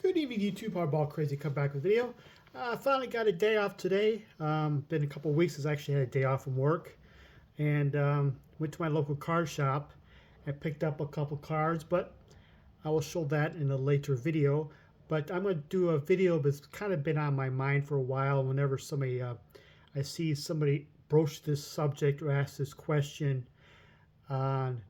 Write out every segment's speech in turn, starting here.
Good evening, YouTube. Hardball Crazy. Come back with a video. Finally got a day off today. Been a couple weeks since I actually had a day off from work, and went to my local card shop and picked up a couple cards. But I will show that in a later video. But I'm going to do a video that's kind of been on my mind for a while. Whenever somebody I see somebody broach this subject or ask this question on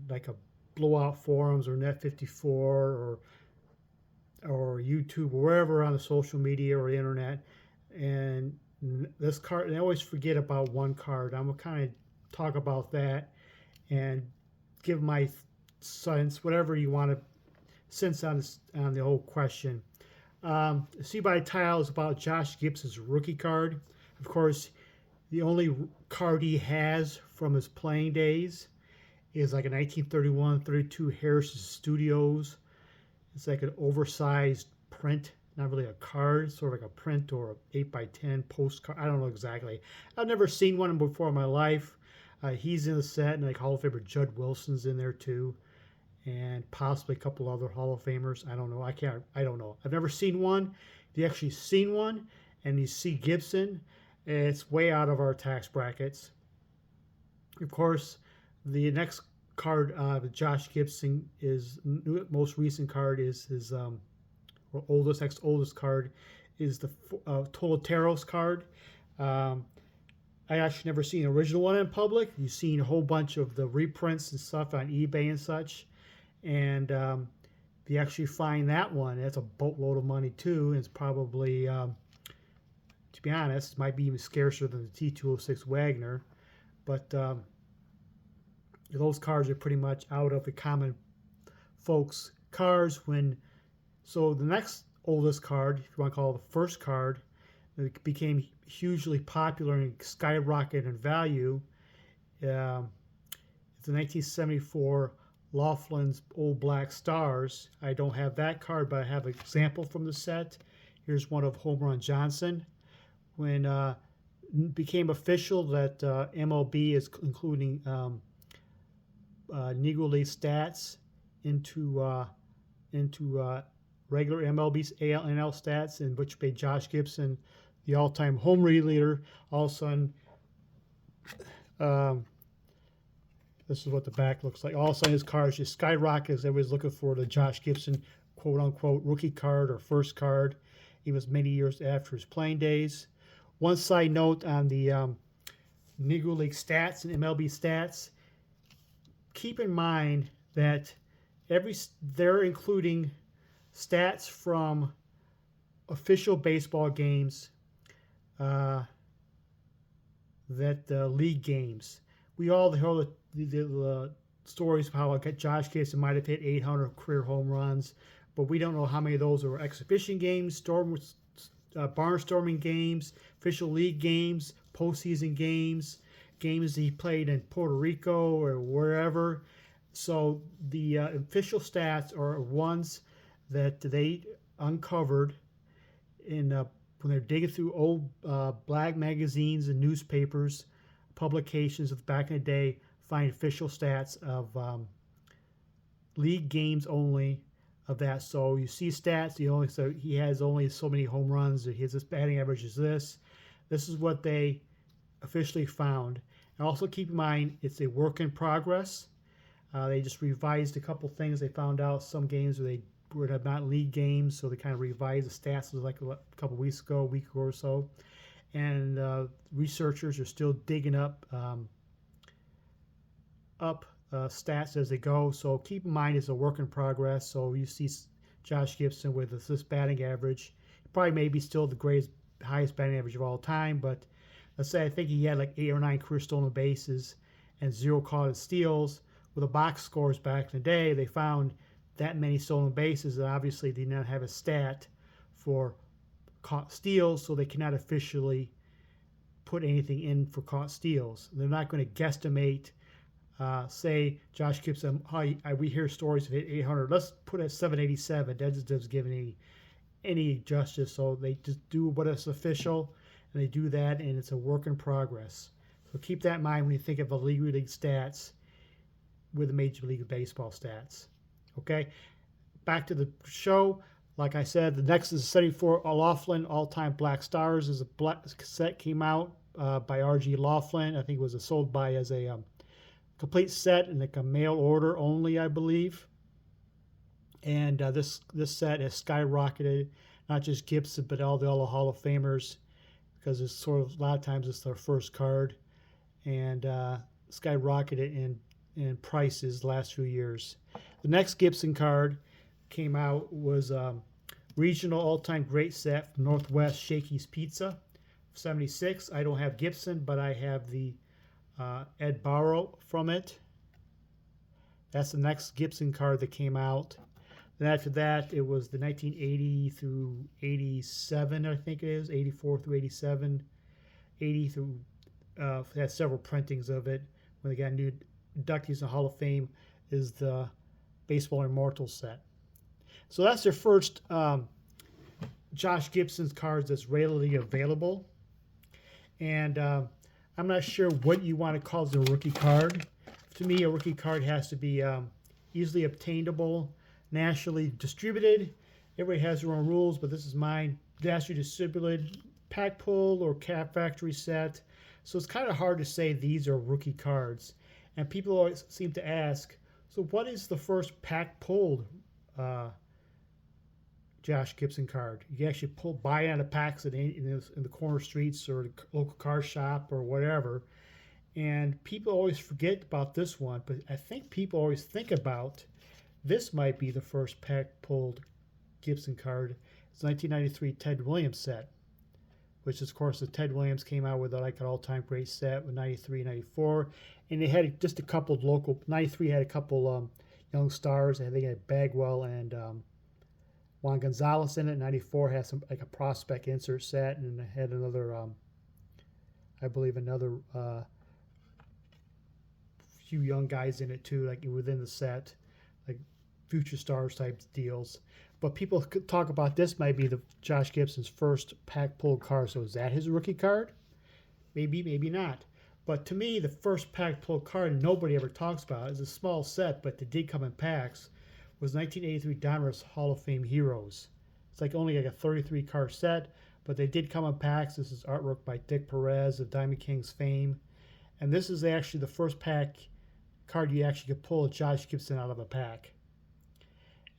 like a blowout forums or Net54 or YouTube or wherever on the social media or the internet. And this card, and I always forget about one card. I'm gonna kind of talk about that and give my sense, whatever you want to sense on this, on the whole question. See by the title is about Josh Gibson's rookie card. Of course, the only card he has from his playing days is like a 1931-32 Harrison Studios. It's like an oversized print, not really a card, sort of like a print or an 8x10 postcard. I don't know exactly. I've never seen one before in my life. He's in the set, and like Hall of Famer Judd Wilson's in there too, and possibly a couple other Hall of Famers. I don't know. I don't know. I've never seen one. If you actually seen one, and you see Gibson, it's way out of our tax brackets. Of course, the next card with Josh Gibson is most recent card is his or oldest, next oldest card is the Toloteros card. I actually never seen the original one in public. You've seen a whole bunch of the reprints and stuff on eBay and such, and if you actually find that one, that's a boatload of money too, and it's probably to be honest, it might be even scarcer than the T206 Wagner, but those cards are pretty much out of the common folks' cards. So the next oldest card, if you want to call it the first card, it became hugely popular and skyrocketed in value. It's the 1974 Laughlin's Old Black Stars. I don't have that card, but I have an example from the set. Here's one of Home Run Johnson. When became official that MLB is including Negro League stats into regular MLB AL stats, in which made Josh Gibson the all-time home run leader. All of a sudden, this is what the back looks like. All of a sudden, his cards just skyrocket as everybody's looking for the Josh Gibson quote-unquote rookie card or first card. He was many years after his playing days. One side note on the Negro League stats and MLB stats. Keep in mind that they're including stats from official baseball games, league games. We all heard the stories of how Josh Gibson might have hit 800 career home runs, but we don't know how many of those are exhibition games, barnstorming games, official league games, postseason games, games he played in Puerto Rico or wherever. So the official stats are ones that they uncovered in when they're digging through old black magazines and newspapers, publications of back in the day, find official stats of league games only of that. So you see stats, he has only so many home runs, his batting average is this. This is what they officially found. And also keep in mind, it's a work in progress. They just revised a couple things. They found out some games where they were not league games, so they kind of revised the stats. It was like a couple weeks ago, a week or so. And researchers are still digging up stats as they go. So keep in mind, it's a work in progress. So you see Josh Gibson with this batting average. Probably maybe still the highest batting average of all time, but let's say I think he had like 8 or 9 career stolen bases and 0 caught steals. With the box scores back in the day, they found that many stolen bases, and obviously they did not have a stat for caught steals, so they cannot officially put anything in for caught steals. They're not going to guesstimate, say Josh Gibson, we hear stories of 800, let's put it at 787. That just doesn't give any justice, so they just do what is official, and they do that, and it's a work in progress. So keep that in mind when you think of the league stats with the Major League Baseball stats. Okay, back to the show. Like I said, the next is 74 Laughlin All-Time Black Stars. Is a black set came out by R.G. Laughlin. I think it was sold by as a complete set and like a mail order only, I believe. And this set has skyrocketed, not just Gibson, but all the other Hall of Famers, because it's sort of a lot of times it's their first card, and skyrocketed in prices the last few years. The next Gibson card came out was regional all-time great set from Northwest Shakey's Pizza, 76. I don't have Gibson, but I have the Ed Barrow from it. That's the next Gibson card that came out. Then after that, it was the 1980 through 87, I think it is, 84 through 87, 80 through, had several printings of it. When they got new inductees in the Hall of Fame, is the Baseball Immortals set. So that's their first Josh Gibson's cards that's readily available. And I'm not sure what you want to call the rookie card. To me, a rookie card has to be easily obtainable, nationally distributed. Everybody has their own rules, but this is mine. Nationally distributed, pack pull or cap factory set. So it's kind of hard to say these are rookie cards. And people always seem to ask, so what is the first pack pulled Josh Gibson card? You can actually buy out of packs in the corner streets or the local car shop or whatever. And people always forget about this one, but I think people always think about this might be the first pack pulled Gibson card. It's 1993 Ted Williams set, which is, of course, the Ted Williams came out with like an all-time great set with 93, 94. And they had just a couple of local, 93 had a couple young stars. I think they had Bagwell and Juan Gonzalez in it. 94 has some like a prospect insert set, and it had another, I believe, another few young guys in it too, like within the set, like future stars type deals. But people could talk about this might be the Josh Gibson's first pack pulled card. So is that his rookie card? Maybe, maybe not. But to me, the first pack pulled card nobody ever talks about is a small set, but they did come in packs. Was 1983 Donruss Hall of Fame Heroes. It's like only like a 33 card set, but they did come in packs. This is artwork by Dick Perez of Diamond Kings fame, and this is actually the first pack card you actually could pull a Josh Gibson out of a pack.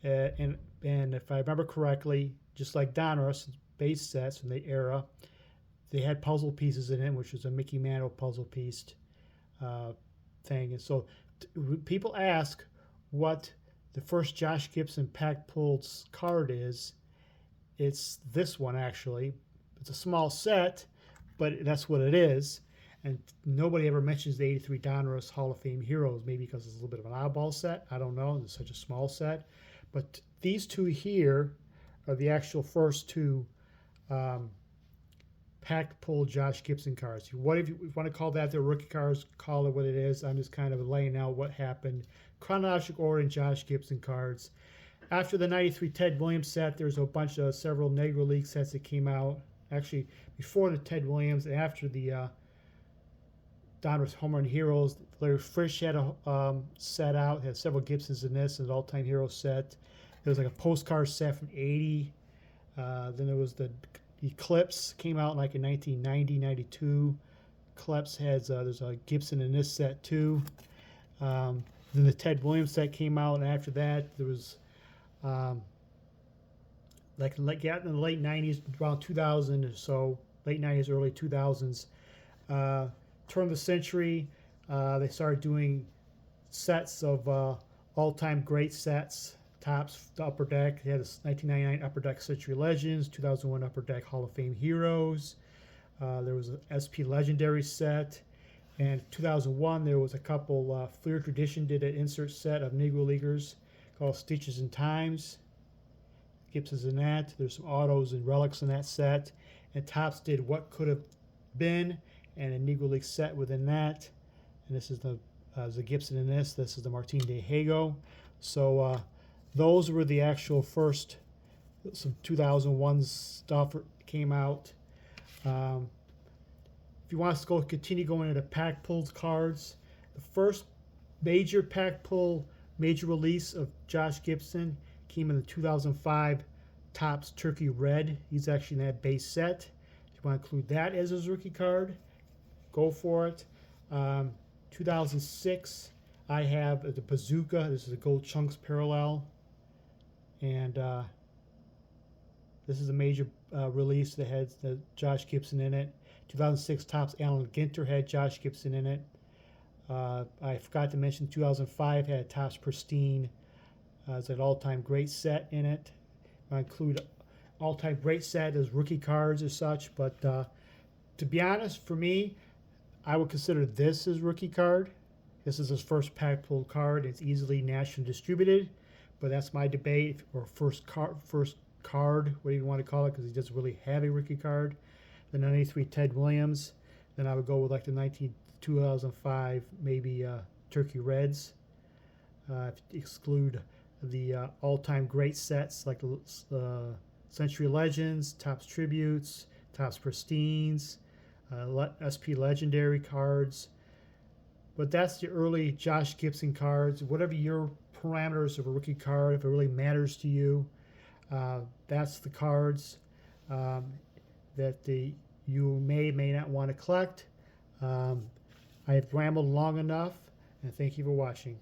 And if I remember correctly, just like Donruss base sets from the era, they had puzzle pieces in it, which was a Mickey Mantle puzzle piece thing. And so people ask what the first Josh Gibson pack pulled card is. It's this one, actually. It's a small set, but that's what it is. And nobody ever mentions the 83 Donruss Hall of Fame Heroes, maybe because it's a little bit of an oddball set. I don't know. It's such a small set. But these two here are the actual first two pack pull Josh Gibson cards. What if you want to call that their rookie cards, call it what it is. I'm just kind of laying out what happened. Chronological order in Josh Gibson cards. After the 93 Ted Williams set, there's a bunch of several Negro League sets that came out. Actually, before the Ted Williams and after the Donruss Home Run Heroes, Larry Frisch had a set out. Had several Gibsons in this, an all-time hero set. There was like a postcard set from 80. Then there was the Eclipse, came out like in 1990, 92. Eclipse has, there's a Gibson in this set too. Then the Ted Williams set came out, and after that there was like in the late 90s, around 2000 or so, late 90s, early 2000s. Turn of the century, they started doing sets of all-time great sets. Tops, the Upper Deck. They had a 1999 Upper Deck Century Legends, 2001 Upper Deck Hall of Fame Heroes. There was an SP Legendary set. And 2001, there was a couple, Fleer Tradition did an insert set of Negro Leaguers called Stitches and Times. Gibson's in that. There's some autos and relics in that set. And Topps did What Could Have Been and a Negro League set within that. And this is the Gibson in this. This is the Martin De Hago. So those were the actual first, some 2001 stuff came out. If you want us to continue going into pack pulled cards, the first major pack pull, major release of Josh Gibson came in the 2005 Topps Turkey Red. He's actually in that base set. If you want to include that as his rookie card, go for it. 2006, I have the Bazooka. This is a Gold Chunks parallel. And this is a major release that had Josh Gibson in it. 2006 Topps Allen Ginter had Josh Gibson in it. I forgot to mention 2005 had Topps Pristine as an all-time great set in it. I include all-time great set as rookie cards as such, but to be honest, for me, I would consider this as rookie card. This is his first pack pulled card. It's easily nationally distributed, but that's my debate. Or first card, whatever you want to call it, because he doesn't really have a rookie card. The 93 Ted Williams. Then I would go with like the 2005 maybe Turkey Reds. Exclude the all-time great sets like Century Legends, Topps Tributes, Topps Pristines, SP Legendary cards. But that's the early Josh Gibson cards. Whatever your parameters of a rookie card, if it really matters to you, that's the cards that you may not want to collect. I have rambled long enough, and thank you for watching.